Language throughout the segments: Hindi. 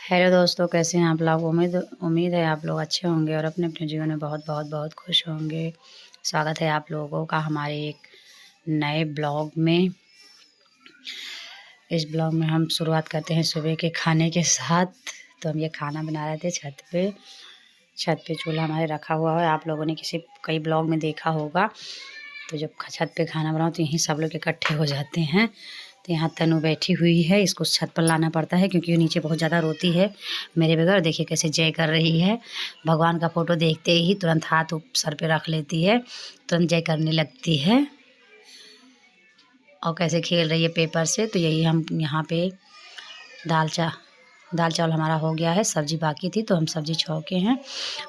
हेलो दोस्तों, कैसे हैं आप लोग। उम्मीद उम्मीद है आप लोग अच्छे होंगे और अपने अपने जीवन में बहुत बहुत बहुत खुश होंगे। स्वागत है आप लोगों का हमारे एक नए ब्लॉग में। इस ब्लॉग में हम शुरुआत करते हैं सुबह के खाने के साथ। तो हम ये खाना बना रहे थे छत पे चूल्हा हमारे रखा हुआ है। आप लोगों ने कई ब्लॉग में देखा होगा। तो जब छत पे खाना बनाओ तो यहीं सब लोग इकट्ठे हो जाते हैं। तो यहाँ तनु बैठी हुई है, इसको छत पर लाना पड़ता है क्योंकि ये नीचे बहुत ज़्यादा रोती है मेरे बगैर। देखिए कैसे जय कर रही है। भगवान का फ़ोटो देखते ही तुरंत हाथ सर पे रख लेती है, तुरंत जय करने लगती है और कैसे खेल रही है पेपर से। तो यही हम यहाँ पे दाल चावल हमारा हो गया है, सब्ज़ी बाकी थी तो हम सब्ज़ी छौंके हैं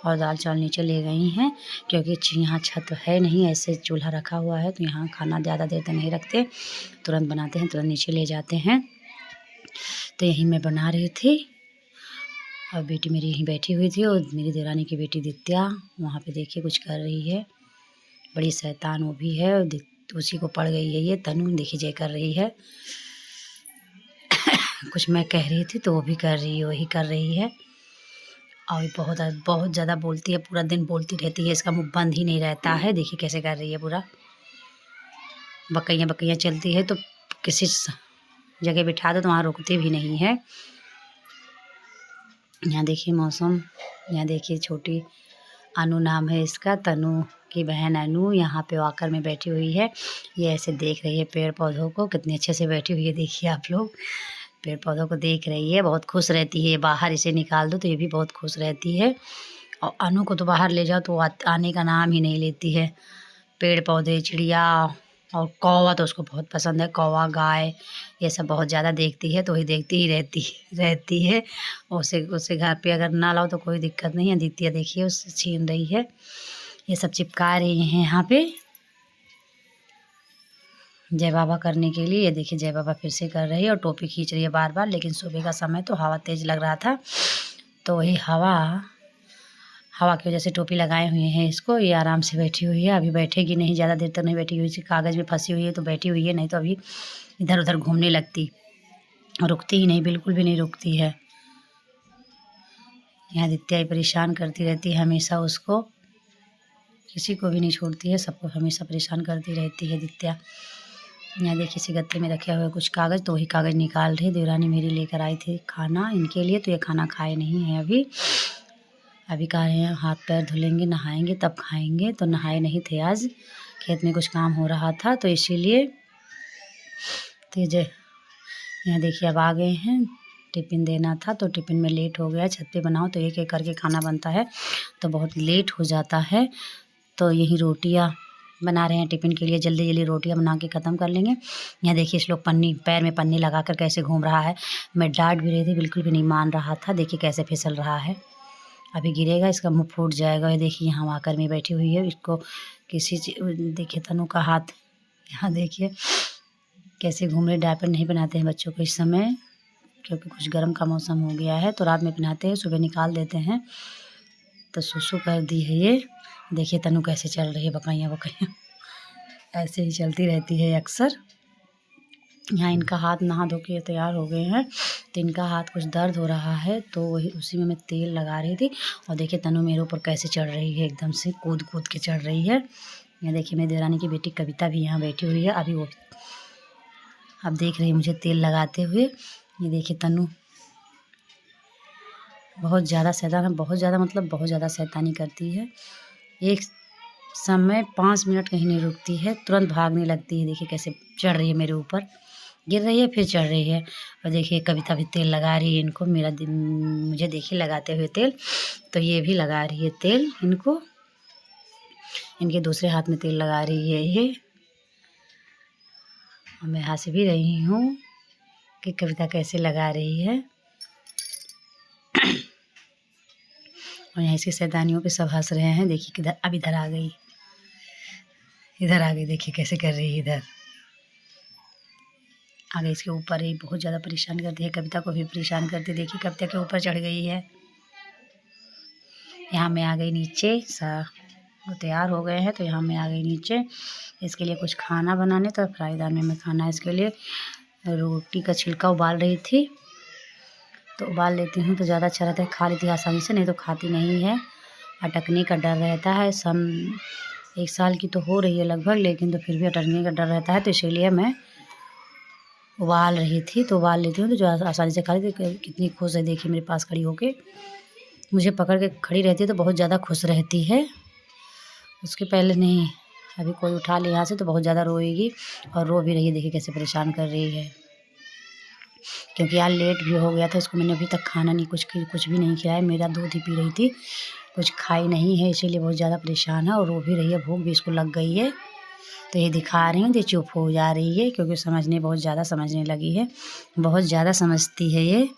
और दाल चावल नीचे ले गई हैं क्योंकि यहाँ छत है नहीं, ऐसे चूल्हा रखा हुआ है तो यहाँ खाना ज़्यादा देर तक नहीं रखते, तुरंत बनाते हैं, तुरंत नीचे ले जाते हैं। तो यहीं मैं बना रही थी और बेटी मेरी यहीं बैठी हुई थी और मेरी देवरानी की बेटी दित्या वहाँ पे देखिए कुछ कर रही है। बड़ी शैतान वो भी है, उसी को पड़ गई है ये तनु। देखिए जय कर रही है। कुछ मैं कह रही थी तो वो भी कर रही है, वही कर रही है। और बहुत बहुत ज़्यादा बोलती है, पूरा दिन बोलती रहती है, इसका मुँह बंद ही नहीं रहता है। देखिए कैसे कर रही है, पूरा बकैया चलती है तो किसी जगह बिठा दो तो वहाँ रुकती भी नहीं है। यहाँ देखिए मौसम, यहाँ देखिए छोटी अनु नाम है इसका, तनु की बहन अनु यहाँ पे वाकर में बैठी हुई है। ये ऐसे देख रही है पेड़ पौधों को, कितने अच्छे से बैठी हुई है। देखिए आप लोग पेड़ पौधों को देख रही है, बहुत खुश रहती है। बाहर इसे निकाल दो तो ये भी बहुत खुश रहती है। और अनु को तो बाहर ले जाओ तो आने का नाम ही नहीं लेती है। पेड़ पौधे, चिड़िया और कौवा तो उसको बहुत पसंद है। कौवा, गाय ये सब बहुत ज़्यादा देखती है तो वही देखती ही रहती है। उसे घर पे अगर ना लाओ तो कोई दिक्कत नहीं है। दित्या देखिए उससे छीन रही है, ये सब चिपका रही हैं यहाँ पे जय बाबा करने के लिए। ये देखिए जय बाबा फिर से कर रही है और टोपी खींच रही है बार बार। लेकिन सुबह का समय तो हवा तेज़ लग रहा था तो वही हवा की वजह से टोपी लगाए हुए हैं इसको। ये आराम से बैठी हुई है, अभी बैठेगी नहीं, ज़्यादा देर तक नहीं बैठी हुई। इसी कागज़ में फंसी हुई है तो बैठी हुई है, नहीं तो अभी इधर उधर घूमने लगती, रुकती ही नहीं, बिल्कुल भी नहीं रुकती है। यहाँ दित्या ही परेशान करती रहती है हमेशा उसको, किसी को भी नहीं छोड़ती है, सबको हमेशा परेशान करती रहती है दित्या। यहाँ देखिए इसी गत्ते में रखे हुए कुछ कागज़, तो वही कागज़ निकाल रही। देवरानी मेरी लेकर आई थी खाना इनके लिए, तो ये खाना खाए नहीं है अभी कह रहे हैं हाथ पैर धुलेंगे, नहाएंगे तब खाएंगे। तो नहाए नहीं थे आज, खेत में कुछ काम हो रहा था तो इसीलिए। तो यहाँ देखिए अब आ गए हैं, टिफ़िन देना था तो टिफ़िन में लेट हो गया। छत पे बनाओ तो एक एक करके खाना बनता है तो बहुत लेट हो जाता है। तो यही रोटियाँ बना रहे हैं टिफ़िन के लिए, जल्दी जल्दी रोटियाँ बना के ख़त्म कर लेंगे। यहाँ देखिए इस लोग पैर में पन्नी लगा कर कैसे घूम रहा है। मैं डांट भी रही थी, बिल्कुल भी नहीं मान रहा था। देखिए कैसे फिसल रहा है, अभी गिरेगा, इसका मुंह फूट जाएगा। ये देखिए यहाँ आकर में बैठी हुई है, इसको देखिए तनु का हाथ, यहाँ देखिए कैसे घूम रहे। डायपर नहीं पहनाते हैं बच्चों को इस समय क्योंकि कुछ गर्म का मौसम हो गया है, तो रात में पहनाते हैं, सुबह निकाल देते हैं। तो सुसु कर दी है ये। देखिए तनु कैसे चल रही है, बकैया ऐसे ही चलती रहती है अक्सर। यहाँ इनका हाथ नहा धो के तैयार हो गए हैं तो इनका हाथ कुछ दर्द हो रहा है तो वही उसी में मैं तेल लगा रही थी। और देखिए तनु मेरे ऊपर कैसे चढ़ रही है, एकदम से कूद कूद के चढ़ रही है। यहाँ देखिए मेरी देवरानी की बेटी कविता भी यहाँ बैठी हुई है, अभी वो अब देख रही है मुझे तेल लगाते हुए। ये देखिए तनु बहुत ज़्यादा शैतान है, बहुत ज़्यादा मतलब बहुत ज़्यादा शैतानी करती है। एक समय 5 मिनट कहीं नहीं रुकती है, तुरंत भागने लगती है। देखिए कैसे चढ़ रही है मेरे ऊपर, गिर रही है फिर चढ़ रही है। और देखिए कविता भी तेल लगा रही है इनको, मुझे देखिए लगाते हुए तेल, तो ये भी लगा रही है तेल इनको, इनके दूसरे हाथ में तेल लगा रही है ये। और मैं हंस भी रही हूँ कि कविता कैसे लगा रही है। और यहाँ इसकी शैतानियों पे सब हंस रहे हैं। देखिए किधर, अब इधर आ गई, देखिए कैसे कर रही है इधर आगे। इसके ऊपर ही बहुत ज़्यादा परेशान करती है, कविता को भी परेशान करती है। देखिए कविता के ऊपर चढ़ गई है। यहाँ मैं आ गई नीचे, वो तैयार हो गए हैं तो यहाँ मैं आ गई नीचे इसके लिए कुछ खाना बनाने। तो फ्राईदान में मैं खाना इसके लिए रोटी का छिलका उबाल रही थी तो उबाल लेती हूँ तो ज़्यादा अच्छा रहता है, खा लेती है आसानी से, नहीं तो खाती नहीं है, अटकने का डर रहता है। 1 साल की तो हो रही है लगभग, लेकिन तो फिर भी अटकने का डर रहता है, तो इसीलिए मैं उबाल रही थी। तो उबाल लेती हूँ तो जो आसानी से खा लेती है। कितनी खुश है देखिए मेरे पास खड़ी होके, मुझे पकड़ के खड़ी रहती है तो बहुत ज़्यादा खुश रहती है। उसके पहले नहीं, अभी कोई उठा ले यहाँ से तो बहुत ज़्यादा रोएगी, और रो भी रही है, देखिए कैसे परेशान कर रही है। क्योंकि यार लेट भी हो गया था, इसको मैंने अभी तक खाना नहीं कुछ भी नहीं खिलाया, मेरा दूध ही पी रही थी, कुछ खाई नहीं है, इसीलिए बहुत ज़्यादा परेशान है और रो भी रही है, भूख भी इसको लग गई है। तो ये दिखा रही हूँ, ये चुप हो जा रही है क्योंकि बहुत ज़्यादा समझने लगी है, बहुत ज़्यादा समझती है ये।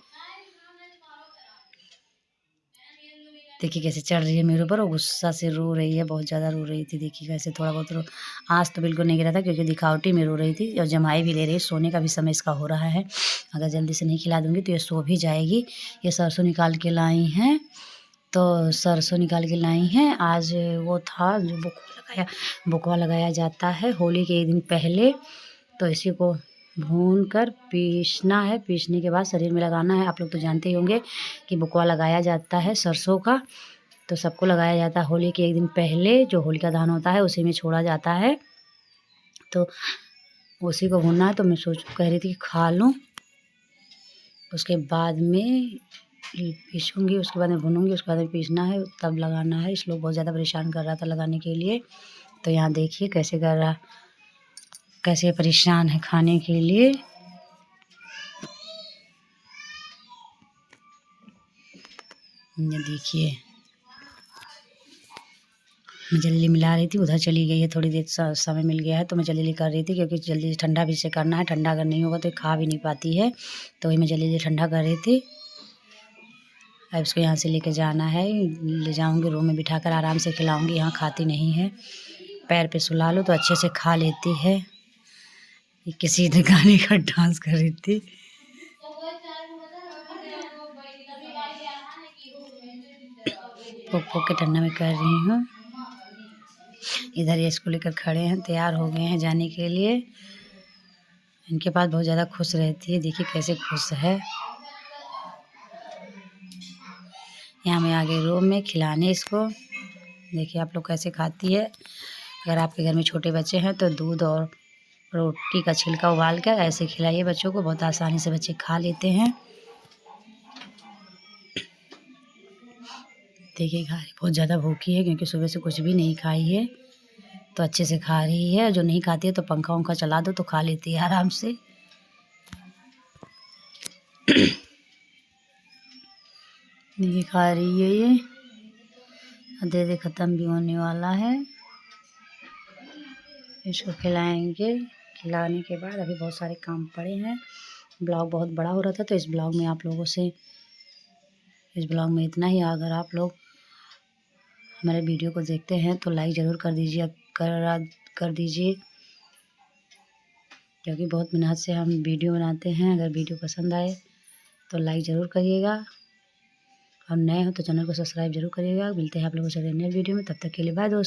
देखिए कैसे चढ़ रही है मेरे ऊपर और गुस्सा से रो रही है, बहुत ज़्यादा रो रही थी। देखिए कैसे थोड़ा बहुत आज तो बिल्कुल नहीं गिरा था क्योंकि दिखावटी में रो रही थी, और जमाई भी ले रही है। सोने का भी समय इसका हो रहा है, अगर जल्दी से नहीं खिला दूँगी तो ये सो भी जाएगी। ये सरसों निकाल के लाई हैं, तो सरसों निकाल के लाई हैं। आज वो था जो बुकवा लगाया जाता है होली के 1 दिन पहले, तो इसी को भून कर पीसना है, पीसने के बाद शरीर में लगाना है। आप लोग तो जानते ही होंगे कि बुकवा लगाया जाता है सरसों का, तो सबको लगाया जाता है होली के 1 दिन पहले। जो होलिका दहन होता है उसी में छोड़ा जाता है, तो उसी को भूनना है। तो मैं कह रही थी कि खा लूँ, उसके बाद में पीसूँगी, उसके बाद में भूनूँगी, उसके बाद में पीसना है, तब लगाना है। इस लोग बहुत ज़्यादा परेशान कर रहा था लगाने के लिए, तो यहाँ देखिए कैसे कर रहा, कैसे परेशान है खाने के लिए। ये देखिए मैं जल्दी मिला रही थी, उधर चली गई है, थोड़ी देर समय मिल गया है तो मैं जल्दी कर रही थी क्योंकि जल्दी ठंडा भी इसे करना है। ठंडा अगर नहीं होगा तो खा भी नहीं पाती है, तो वही मैं जल्दी ठंडा कर रही थी। अब इसको यहाँ से लेके जाना है, ले जाऊँगी रूम में बिठाकर आराम से खिलाऊँगी। यहाँ खाती नहीं है, पैर पे सुला लो तो अच्छे से खा लेती है। ये किसी ने गाने का डांस कर रही थी। पोक पोक के ठंडा में कर रही हूँ। इधर ये इसको लेकर खड़े हैं, तैयार हो गए हैं जाने के लिए। इनके पास बहुत ज़्यादा खुश रहती है, देखिए कैसे खुश है। यहाँ मैं आ गई रूम में खिलाने इसको, देखिए आप लोग कैसे खाती है। अगर आपके घर में छोटे बच्चे हैं तो दूध और रोटी का छिलका उबाल कर ऐसे खिलाइए बच्चों को, बहुत आसानी से बच्चे खा लेते हैं। देखिए खा रही, बहुत ज़्यादा भूखी है क्योंकि सुबह से कुछ भी नहीं खाई है, तो अच्छे से खा रही है। जो नहीं खाती है तो पंखा वंखा चला दो तो खा लेती है आराम से। देखिए खा रही है ये, धीरे ख़त्म भी होने वाला है। इसको खिलाएंगे, खिलाने के बाद अभी बहुत सारे काम पड़े हैं। ब्लॉग बहुत बड़ा हो रहा था तो इस ब्लॉग में आप लोगों से, इस ब्लॉग में इतना ही। अगर आप लोग हमारे वीडियो को देखते हैं तो लाइक ज़रूर कर दीजिए क्योंकि बहुत मेहनत से हम वीडियो बनाते हैं। अगर वीडियो पसंद आए तो लाइक ज़रूर करिएगा, और नए हो तो चैनल को सब्सक्राइब जरूर करिएगा। मिलते हैं आप लोगों से नेक्स्ट वीडियो में, तब तक के लिए बाय दोस्तों।